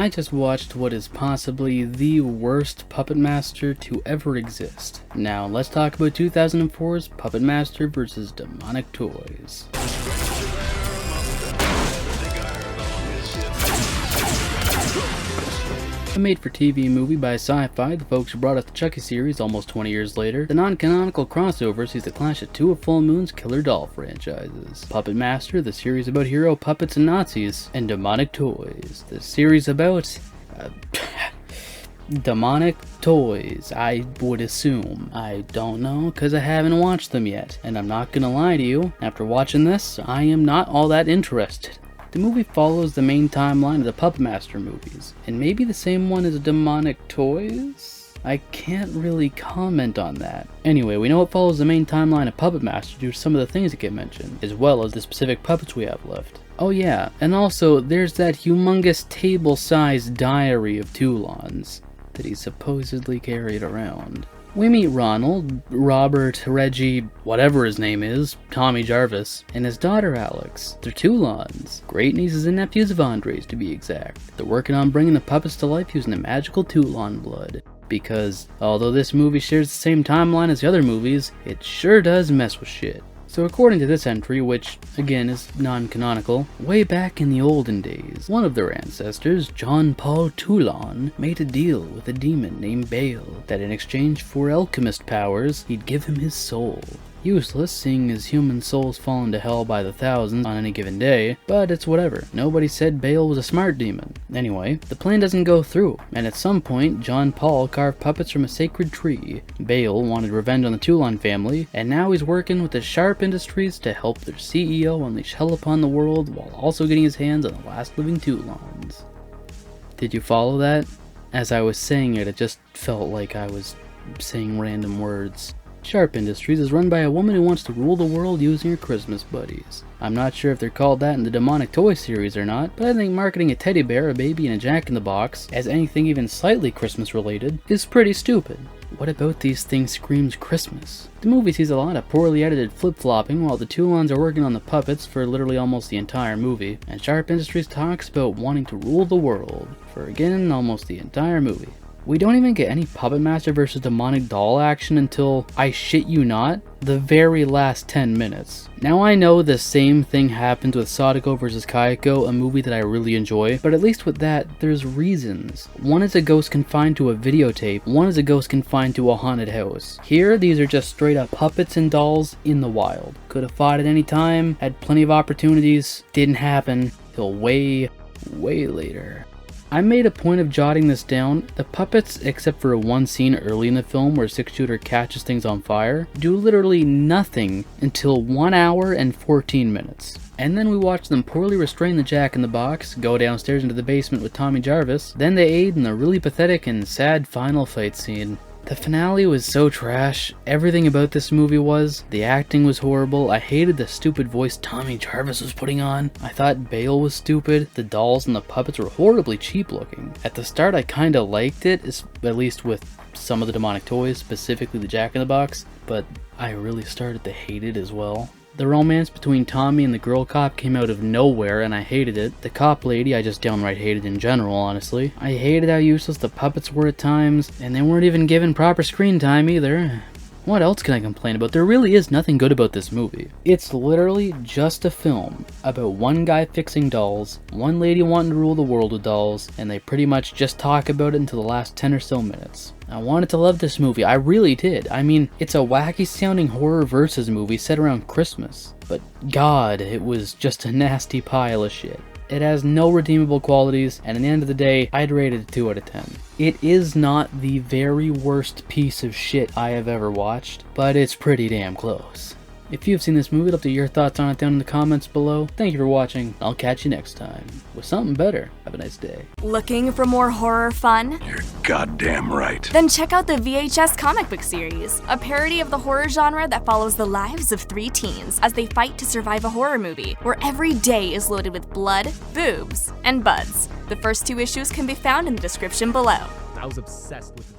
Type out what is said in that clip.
I just watched what is possibly the worst Puppet Master to ever exist. Now let's talk about 2004's Puppet Master vs. Demonic Toys. A made-for-TV movie by Sci-Fi, the folks who brought us the Chucky series almost 20 years later, the non-canonical crossover sees the clash of two of Full Moon's killer doll franchises. Puppet Master, the series about hero puppets and Nazis, and Demonic Toys, the series about... demonic toys, I would assume. I don't know, because I haven't watched them yet, and I'm not gonna lie to you, after watching this, I am not all that interested. The movie follows the main timeline of the Puppet Master movies, and maybe the same one as Demonic Toys? I can't really comment on that. Anyway, we know it follows the main timeline of Puppet Master due to some of the things that get mentioned, as well as the specific puppets we have left. Oh yeah, and also, there's that humongous table-sized diary of Toulon's that he supposedly carried around. We meet Ronald, Robert, Reggie, whatever his name is, Tommy Jarvis, and his daughter Alex. They're Toulons, great nieces and nephews of Andre's to be exact. They're working on bringing the puppets to life using the magical Toulon blood. Because, although this movie shares the same timeline as the other movies, it sure does mess with shit. So according to this entry, which again is non-canonical, way back in the olden days, one of their ancestors, John Paul Toulon, made a deal with a demon named Bale that in exchange for alchemist powers, he'd give him his soul. Useless, seeing as human souls fall into hell by the thousands on any given day, but it's whatever. Nobody said Bale was a smart demon. Anyway, the plan doesn't go through, and at some point, John Paul carved puppets from a sacred tree. Bale wanted revenge on the Toulon family, and now he's working with the Sharp Industries to help their CEO unleash hell upon the world while also getting his hands on the last living Toulons. Did you follow that? As I was saying it, it just felt like I was saying random words. Sharp Industries is run by a woman who wants to rule the world using her Christmas buddies. I'm not sure if they're called that in the Demonic Toy series or not, but I think marketing a teddy bear, a baby, and a jack-in-the-box as anything even slightly Christmas related is pretty stupid. What about these things screams Christmas? The movie sees a lot of poorly edited flip-flopping while the Toulons are working on the puppets for literally almost the entire movie, and Sharp Industries talks about wanting to rule the world for again almost the entire movie. We don't even get any Puppet Master vs. Demonic Doll action until, I shit you not, the very last 10 minutes. Now I know the same thing happens with Sadako vs. Kayako, a movie that I really enjoy, but at least with that, there's reasons. One is a ghost confined to a videotape, one is a ghost confined to a haunted house. Here, these are just straight up puppets and dolls in the wild. Could have fought at any time, had plenty of opportunities, didn't happen, till way later. I made a point of jotting this down. The puppets, except for one scene early in the film where 6-Shooter catches things on fire, do literally nothing until 1 hour and 14 minutes. And then we watch them poorly restrain the Jack-in-the-Box, go downstairs into the basement with Tommy Jarvis, then they aid in the really pathetic and sad final fight scene. The finale was so trash. Everything about this movie was. The acting was horrible. I hated the stupid voice Tommy Jarvis was putting on. I thought Bale was stupid. The dolls and the puppets were horribly cheap looking. At the start I kinda liked it, at least with some of the Demonic Toys, specifically the Jack-in-the-Box, but I really started to hate it as well. The romance between Tommy and the girl cop came out of nowhere and I hated it. The cop lady I just downright hated in general, honestly. I hated how useless the puppets were at times, and they weren't even given proper screen time either. What else can I complain about? There really is nothing good about this movie. It's literally just a film about one guy fixing dolls, one lady wanting to rule the world with dolls, and they pretty much just talk about it until the last 10 or so minutes. I wanted to love this movie, I really did. I mean, it's a wacky sounding horror versus movie set around Christmas, but God, it was just a nasty pile of shit. It has no redeemable qualities, and at the end of the day, I'd rate it a 2 out of 10. It is not the very worst piece of shit I have ever watched, but it's pretty damn close. If you've seen this movie, I'd love to hear your thoughts on it down in the comments below. Thank you for watching. I'll catch you next time with something better. Have a nice day. Looking for more horror fun? You're goddamn right. Then check out the VHS comic book series, a parody of the horror genre that follows the lives of 3 teens as they fight to survive a horror movie, where every day is loaded with blood, boobs, and buds. The first 2 issues can be found in the description below. I was obsessed with